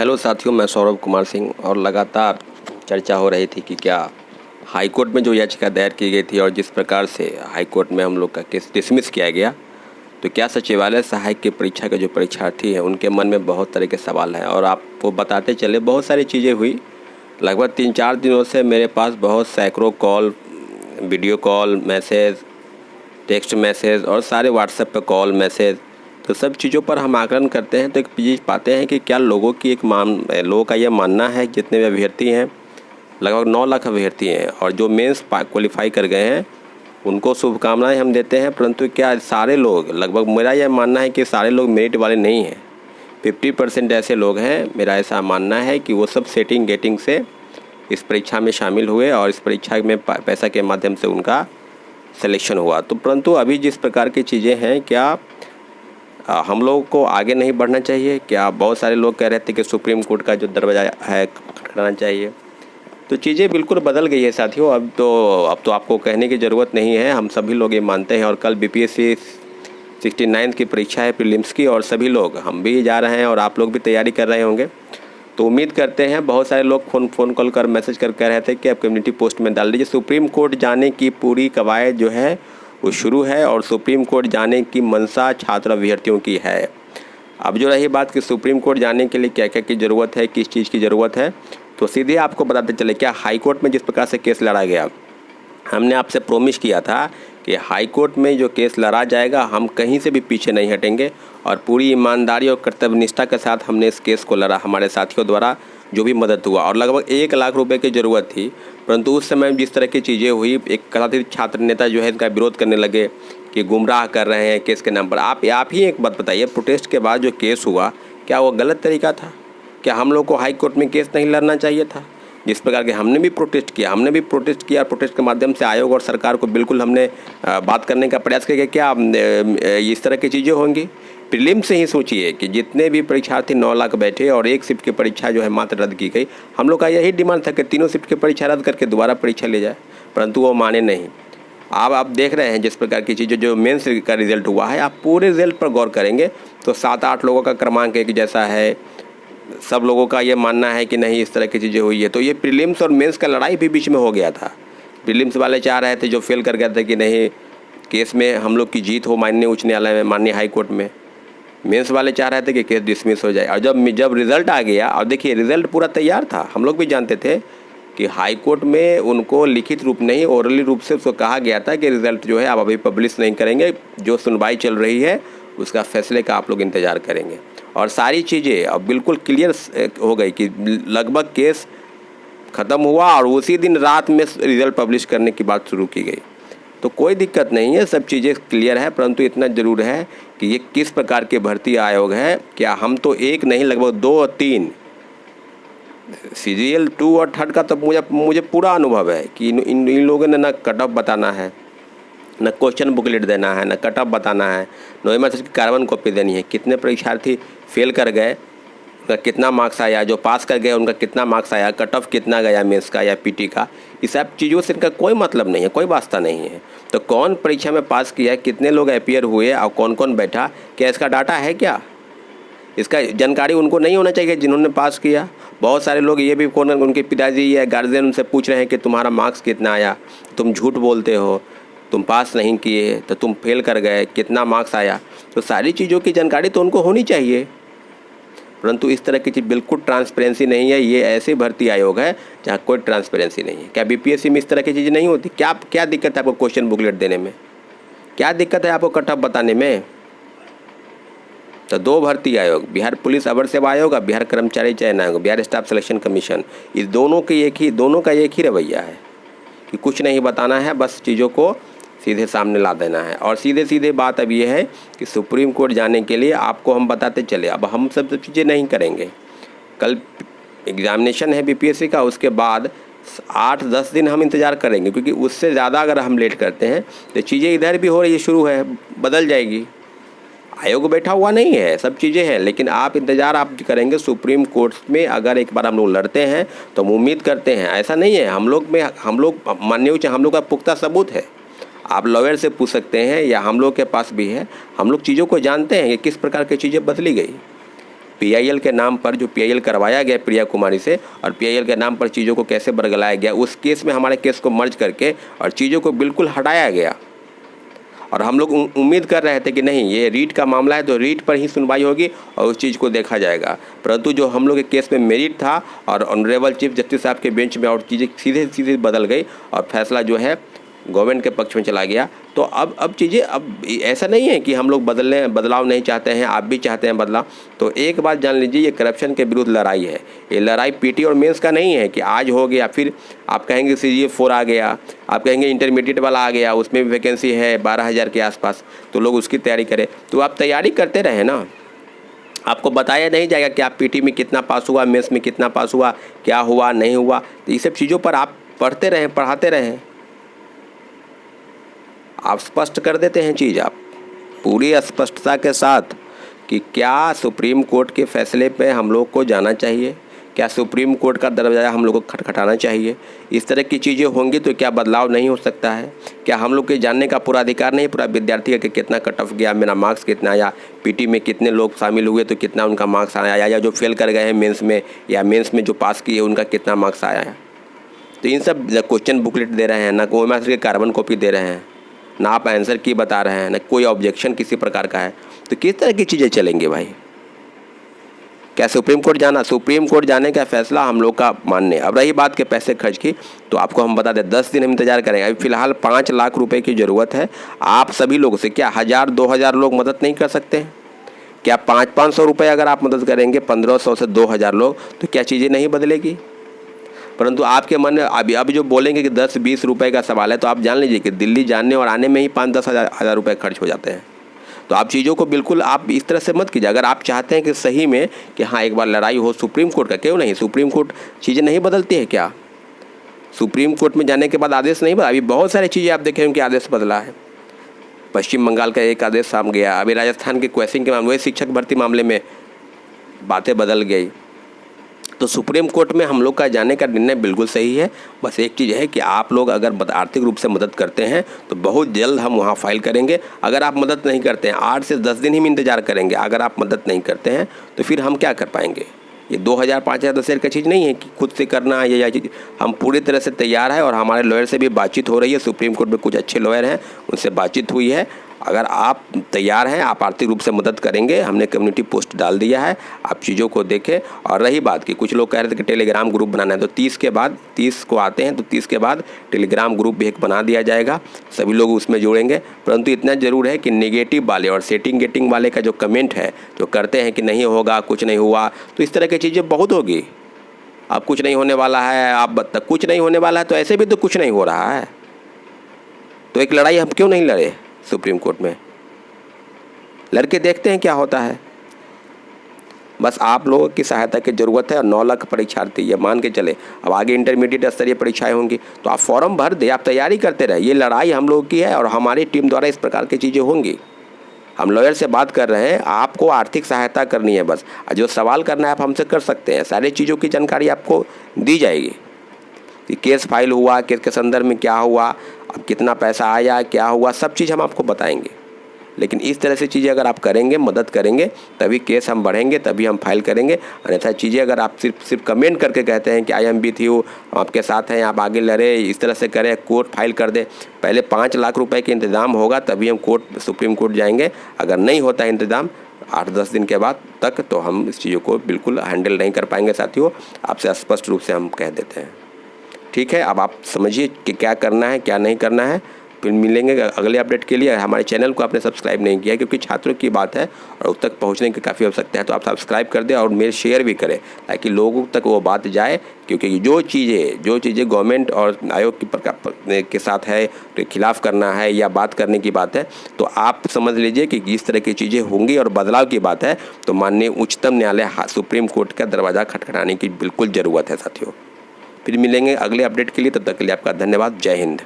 Hello साथियों, मैं सौरभ कुमार सिंह। और लगातार चर्चा हो रही थी कि क्या हाई कोर्ट में जो याचिका दायर की गई थी और जिस प्रकार से हाई कोर्ट में हम लोग का केस डिसमिस किया गया, तो क्या सचिवालय सहायक की परीक्षा के जो परीक्षार्थी हैं उनके मन में बहुत तरह के सवाल हैं। और आपको बताते चले, बहुत सारी चीज़ें हुई। लगभग 3-4 दिनों से मेरे पास बहुत सैकड़ों call, video call, message, text message और सारे व्हाट्सएप पे कॉल मैसेज, तो सब चीज़ों पर हम आकलन करते हैं तो एक चीज़ पाते हैं कि क्या लोगों का ये मानना है, जितने भी अभ्यर्थी हैं, लगभग 9 लाख अभ्यर्थी हैं और जो मेंस क्वालिफाई कर गए हैं उनको शुभकामनाएं हम देते हैं। परंतु क्या सारे लोग, लगभग मेरा यह मानना है कि सारे लोग मेरिट वाले नहीं हैं। 50% ऐसे लोग हैं, मेरा ऐसा मानना है कि वो सब सेटिंग गेटिंग से इस परीक्षा में शामिल हुए और इस परीक्षा में पैसा के माध्यम से उनका सिलेक्शन हुआ। तो परंतु अभी जिस प्रकार की चीज़ें हैं, क्या हम लोगों को आगे नहीं बढ़ना चाहिए? क्या बहुत सारे लोग कह रहे थे कि सुप्रीम कोर्ट का जो दरवाज़ा है खटखटाना चाहिए। तो चीज़ें बिल्कुल बदल गई है साथियों। अब तो आपको कहने की ज़रूरत नहीं है, हम सभी लोग ये मानते हैं। और कल बीपीएससी 69 की परीक्षा है, प्रीलिम्स की, और सभी लोग, हम भी जा रहे हैं और आप लोग भी तैयारी कर रहे होंगे। तो उम्मीद करते हैं, बहुत सारे लोग फ़ोन कॉल कर मैसेज कर कह रहे थे कि आप कम्युनिटी पोस्ट में डाल दीजिए। सुप्रीम कोर्ट जाने की पूरी कवायद जो है वो शुरू है और सुप्रीम कोर्ट जाने की मंशा छात्र अभ्यर्थियों की है। अब जो रही बात कि सुप्रीम कोर्ट जाने के लिए क्या क्या की ज़रूरत है, किस चीज़ की ज़रूरत है, तो सीधे आपको बताते चले, क्या हाई कोर्ट में जिस प्रकार से केस लड़ा गया, हमने आपसे प्रोमिस किया था कि हाई कोर्ट में जो केस लड़ा जाएगा हम कहीं से भी पीछे नहीं हटेंगे और पूरी ईमानदारी और कर्तव्यनिष्ठा के साथ हमने इस केस को लड़ा। हमारे साथियों द्वारा जो भी मदद हुआ, और लगभग 1 लाख रुपए की ज़रूरत थी, परंतु उस समय जिस तरह की चीज़ें हुई, एक कथित छात्र नेता जो है इनका विरोध करने लगे कि गुमराह कर रहे हैं केस के नाम पर। आप ही एक बात बताइए, प्रोटेस्ट के बाद जो केस हुआ, क्या वो गलत तरीका था? क्या हम लोग को हाई कोर्ट में केस नहीं लड़ना चाहिए था? जिस प्रकार के हमने भी प्रोटेस्ट किया, प्रोटेस्ट के माध्यम से आयोग और सरकार को बिल्कुल हमने बात करने का प्रयास किया। क्या इस तरह की चीज़ें होंगी? प्रीलिम से ही सोचिए कि जितने भी परीक्षार्थी 9 लाख बैठे और एक शिफ्ट की परीक्षा जो है मात्र रद्द की गई। हम लोग का यही डिमांड था कि तीनों शिफ्ट की परीक्षा रद्द करके दोबारा परीक्षा ले जाए, परंतु वो माने नहीं। अब आप देख रहे हैं जिस प्रकार की चीज़ें, जो मेंस का रिजल्ट हुआ है, आप पूरे रिजल्ट पर गौर करेंगे तो 7-8 लोगों का क्रमांक एक जैसा है। सब लोगों का ये मानना है कि नहीं, इस तरह की चीज़ें हुई है। तो ये प्रीलिम्स और मेंस का लड़ाई भी बीच में हो गया था। प्रीलिम्स वाले चाह रहे थे, जो फेल कर गए थे, कि नहीं, केस में हम लोग की जीत हो माननीय उच्च न्यायालय में, माननीय हाई कोर्ट में। मेंस वाले चाह रहे थे कि केस डिसमिस हो जाए। और जब रिज़ल्ट आ गया, और देखिए रिज़ल्ट पूरा तैयार था, हम लोग भी जानते थे कि हाई कोर्ट में उनको लिखित रूप नहीं, ओरली रूप से उसको कहा गया था कि रिज़ल्ट जो है आप अभी पब्लिश नहीं करेंगे, जो सुनवाई चल रही है उसका फैसले का आप लोग इंतज़ार करेंगे। और सारी चीज़ें अब बिल्कुल क्लियर हो गई कि लगभग केस ख़त्म हुआ और उसी दिन रात में रिज़ल्ट पब्लिश करने की बात शुरू की गई। तो कोई दिक्कत नहीं है, सब चीज़ें क्लियर है, परंतु इतना ज़रूर है कि ये किस प्रकार के भर्ती आयोग है। क्या हम तो एक नहीं, लगभग 2 और 3 CGL 2 और 3 का तो मुझे पूरा अनुभव है कि इन लोगों ने ना कट ऑफ बताना है, न क्वेश्चन बुकलेट देना है, न कट ऑफ बताना है, न एमएसएस की कार्बन कॉपी देनी है। कितने परीक्षार्थी फेल कर गए, उनका कितना मार्क्स आया, जो पास कर गए उनका कितना मार्क्स आया, कट ऑफ कितना गया मेंस का या पीटी का, इस सब चीज़ों से इनका कोई मतलब नहीं है, कोई वास्ता नहीं है। तो कौन परीक्षा में पास किया, कितने लोग अपीयर हुए और कौन कौन बैठा, क्या इसका डाटा है? क्या इसका जानकारी उनको नहीं होना चाहिए जिन्होंने पास किया? बहुत सारे लोग ये भी, कौन उनके पिताजी या गार्जियन उनसे पूछ रहे हैं कि तुम्हारा मार्क्स कितना आया, तुम झूठ बोलते हो, तुम पास नहीं किए, तो तुम फेल कर गए, कितना मार्क्स आया। तो सारी चीज़ों की जानकारी तो उनको होनी चाहिए, परंतु इस तरह की चीज़ बिल्कुल ट्रांसपेरेंसी नहीं है। ये ऐसे भर्ती आयोग है जहाँ कोई ट्रांसपेरेंसी नहीं है। क्या बीपीएससी में इस तरह की चीज़ें नहीं होती? क्या दिक्कत है आपको क्वेश्चन बुकलेट देने में? क्या दिक्कत है आपको कट ऑफ बताने में? तो 2 भर्ती आयोग, बिहार पुलिस अवर सेवा आयोग और बिहार कर्मचारी चयन आयोग, बिहार स्टाफ सिलेक्शन कमीशन, इस दोनों का एक ही रवैया है कि कुछ नहीं बताना है, बस चीज़ों को सीधे सामने ला देना है। और सीधे बात अब ये है कि सुप्रीम कोर्ट जाने के लिए आपको हम बताते चले, अब हम सब चीज़ें नहीं करेंगे। कल एग्जामिनेशन है बीपीएससी का, उसके बाद 8-10 दिन हम इंतज़ार करेंगे, क्योंकि उससे ज़्यादा अगर हम लेट करते हैं तो चीज़ें इधर भी हो रही है, शुरू है, बदल जाएगी। आयोग बैठा हुआ नहीं है, सब चीज़ें हैं, लेकिन आप इंतज़ार आप करेंगे सुप्रीम कोर्ट में। अगर एक बार हम लोग लड़ते हैं तो हम उम्मीद करते हैं, ऐसा नहीं है हम लोग माननीय उच्च, हम लोग का पुख्ता सबूत है। आप लॉयर से पूछ सकते हैं या हम लोग के पास भी है, हम लोग चीज़ों को जानते हैं कि किस प्रकार की चीज़ें बदली गई। पीआईएल के नाम पर जो पीआईएल करवाया गया प्रिया कुमारी से और पीआईएल के नाम पर चीज़ों को कैसे बरगलाया गया, उस केस में हमारे केस को मर्ज करके और चीज़ों को बिल्कुल हटाया गया। और हम लोग उम्मीद कर रहे थे कि नहीं, ये रीट का मामला है तो रीट पर ही सुनवाई होगी और उस चीज़ को देखा जाएगा। परंतु जो हम लोग के केस में मेरिट था और ऑनरेबल चीफ जस्टिस साहब के बेंच में और चीज़ें सीधे सीधे बदल गई और फैसला जो है गवर्नमेंट के पक्ष में चला गया। तो अब चीज़ें, अब ऐसा नहीं है कि हम लोग बदलाव नहीं चाहते हैं, आप भी चाहते हैं बदलाव। तो एक बात जान लीजिए, ये करप्शन के विरुद्ध लड़ाई है। ये लड़ाई पीटी और मेंस का नहीं है कि आज हो गया फिर आप कहेंगे CGF4 आ गया, आप कहेंगे इंटरमीडिएट वाला आ गया, उसमें भी वैकेंसी है 12,000 के आसपास, तो लोग उसकी तैयारी करें। तो आप तैयारी करते रहें ना, आपको बताया नहीं जाएगा कि आप पीटी में कितना पास हुआ, मेंस में कितना पास हुआ, क्या हुआ नहीं हुआ। तो ये सब चीज़ों पर आप पढ़ते रहें, पढ़ाते रहें, आप स्पष्ट कर देते हैं चीज़ आप पूरी स्पष्टता के साथ कि क्या सुप्रीम कोर्ट के फैसले पे हम लोग को जाना चाहिए, क्या सुप्रीम कोर्ट का दरवाज़ा हम लोग को खटखटाना चाहिए। इस तरह की चीज़ें होंगी तो क्या बदलाव नहीं हो सकता है? क्या हम लोग के जानने का पूरा अधिकार नहीं, पूरा विद्यार्थी का कितना कट ऑफ गया, मेरा मार्क्स कितना आया, पीटी में कितने लोग शामिल हुए तो कितना उनका मार्क्स आया, या जो फेल कर गए हैं मेंस में या मेंस में जो पास किए उनका कितना मार्क्स आया है। तो इन सब क्वेश्चन बुकलेट दे रहे हैं, ना कोई मास्टर के कार्बन कॉपी दे रहे हैं, ना आप आंसर की बता रहे हैं, ना कोई ऑब्जेक्शन किसी प्रकार का है। तो किस तरह की चीज़ें चलेंगी भाई? क्या सुप्रीम कोर्ट जाना? सुप्रीम कोर्ट जाने का फैसला हम लोग का मान्य। अब रही बात के पैसे खर्च की, तो आपको हम बता दें 10 दिन हम इंतजार करेंगे। अभी फ़िलहाल 5 लाख रुपए की ज़रूरत है। आप सभी लोगों से क्या 1000-2000 लोग मदद नहीं कर सकते हैं? क्या 500-500 रुपये अगर आप मदद करेंगे, 1500 से 2000 लोग, तो क्या चीज़ें नहीं बदलेगी? परंतु आपके मन में अभी जो बोलेंगे कि 10-20 रुपये का सवाल है, तो आप जान लीजिए कि दिल्ली जाने और आने में ही 5-10 हज़ार रुपये खर्च हो जाते हैं। तो आप चीज़ों को बिल्कुल आप इस तरह से मत कीजिए। अगर आप चाहते हैं कि सही में कि हाँ एक बार लड़ाई हो सुप्रीम कोर्ट का, क्यों नहीं? सुप्रीम कोर्ट चीज़ें नहीं बदलती है क्या? सुप्रीम कोर्ट में जाने के बाद आदेश नहीं बदला। अभी बहुत सारी चीज़ें आप देखें उनके आदेश बदला है। पश्चिम बंगाल का एक आदेश सामने गया, अभी राजस्थान के क्वेश्चन के मामले, शिक्षक भर्ती मामले में बातें बदल गई। तो सुप्रीम कोर्ट में हम लोग का जाने का निर्णय बिल्कुल सही है। बस एक चीज़ है कि आप लोग अगर आर्थिक रूप से मदद करते हैं तो बहुत जल्द हम वहाँ फाइल करेंगे। अगर आप मदद नहीं करते हैं, 8 से 10 दिन ही इंतज़ार करेंगे। अगर आप मदद नहीं करते हैं तो फिर हम क्या कर पाएंगे? ये 2000-5000 10,000 का चीज़ नहीं है कि खुद से करना है या चीज़। हम पूरी तरह से तैयार है और हमारे लॉयर से भी बातचीत हो रही है। सुप्रीम कोर्ट में कुछ अच्छे लॉयर हैं, उनसे बातचीत हुई है। अगर आप तैयार हैं, आप आर्थिक रूप से मदद करेंगे, हमने कम्युनिटी पोस्ट डाल दिया है, आप चीज़ों को देखें। और रही बात कि कुछ लोग कह रहे थे कि टेलीग्राम ग्रुप बनाना है, तो 30 को आते हैं तो 30 के बाद टेलीग्राम ग्रुप भी एक बना दिया जाएगा, सभी लोग उसमें जुड़ेंगे। परंतु इतना ज़रूर है कि नेगेटिव वाले और सेटिंग गेटिंग वाले का जो कमेंट है, जो करते हैं कि नहीं होगा, कुछ नहीं हुआ, तो इस तरह की चीज़ें बहुत होगी। अब कुछ नहीं होने वाला है, आप कुछ नहीं होने वाला है, तो ऐसे भी तो कुछ नहीं हो रहा है। तो एक लड़ाई हम क्यों नहीं लड़े सुप्रीम कोर्ट में? लड़के देखते हैं क्या होता है। बस आप लोगों की सहायता की ज़रूरत है। और 9 लाख परीक्षार्थी, ये मान के चले, अब आगे इंटरमीडिएट स्तरीय परीक्षाएं होंगी, तो आप फॉर्म भर दें, आप तैयारी करते रहे। ये लड़ाई हम लोगों की है और हमारी टीम द्वारा इस प्रकार की चीज़ें होंगी। हम लॉयर से बात कर रहे हैं, आपको आर्थिक सहायता करनी है बस। जो सवाल करना है आप हमसे कर सकते हैं, सारी चीज़ों की जानकारी आपको दी जाएगी कि केस फाइल हुआ, केस के संदर्भ में क्या हुआ, अब कितना पैसा आया, क्या हुआ, सब चीज़ हम आपको बताएंगे। लेकिन इस तरह से चीज़ें अगर आप करेंगे, मदद करेंगे, तभी केस हम बढ़ेंगे, तभी हम फाइल करेंगे। अन्यथा चीज़ें अगर आप सिर्फ कमेंट करके कहते हैं कि आई एम विथ यू, आपके साथ हैं, आप आगे लड़े, इस तरह से करें, कोर्ट फाइल कर दे। पहले 5 लाख रुपए के इंतज़ाम होगा तभी हम सुप्रीम कोर्ट जाएंगे। अगर नहीं होता है इंतज़ाम 8-10 दिन के बाद तक, तो हम इस चीज़ों को बिल्कुल हैंडल नहीं कर पाएंगे। साथियों, आपसे स्पष्ट रूप से हम कह देते हैं। ठीक है, अब आप समझिए कि क्या करना है, क्या नहीं करना है। फिर मिलेंगे अगले अपडेट के लिए। हमारे चैनल को आपने सब्सक्राइब नहीं किया, क्योंकि छात्रों की बात है और उस तक पहुंचने की काफ़ी आवश्यकता है, तो आप सब्सक्राइब कर दें और मेल शेयर भी करें, ताकि लोगों तक वो बात जाए। क्योंकि जो चीज़ें गवर्नमेंट और आयोग के साथ है, के खिलाफ़ करना है या बात करने की बात है, तो आप समझ लीजिए कि इस तरह की चीज़ें होंगी और बदलाव की बात है, तो माननीय उच्चतम न्यायालय सुप्रीम कोर्ट का दरवाज़ा खटखटाने की बिल्कुल ज़रूरत है। साथियों, फिर मिलेंगे अगले अपडेट के लिए, तब तक के लिए आपका धन्यवाद। जय हिंद।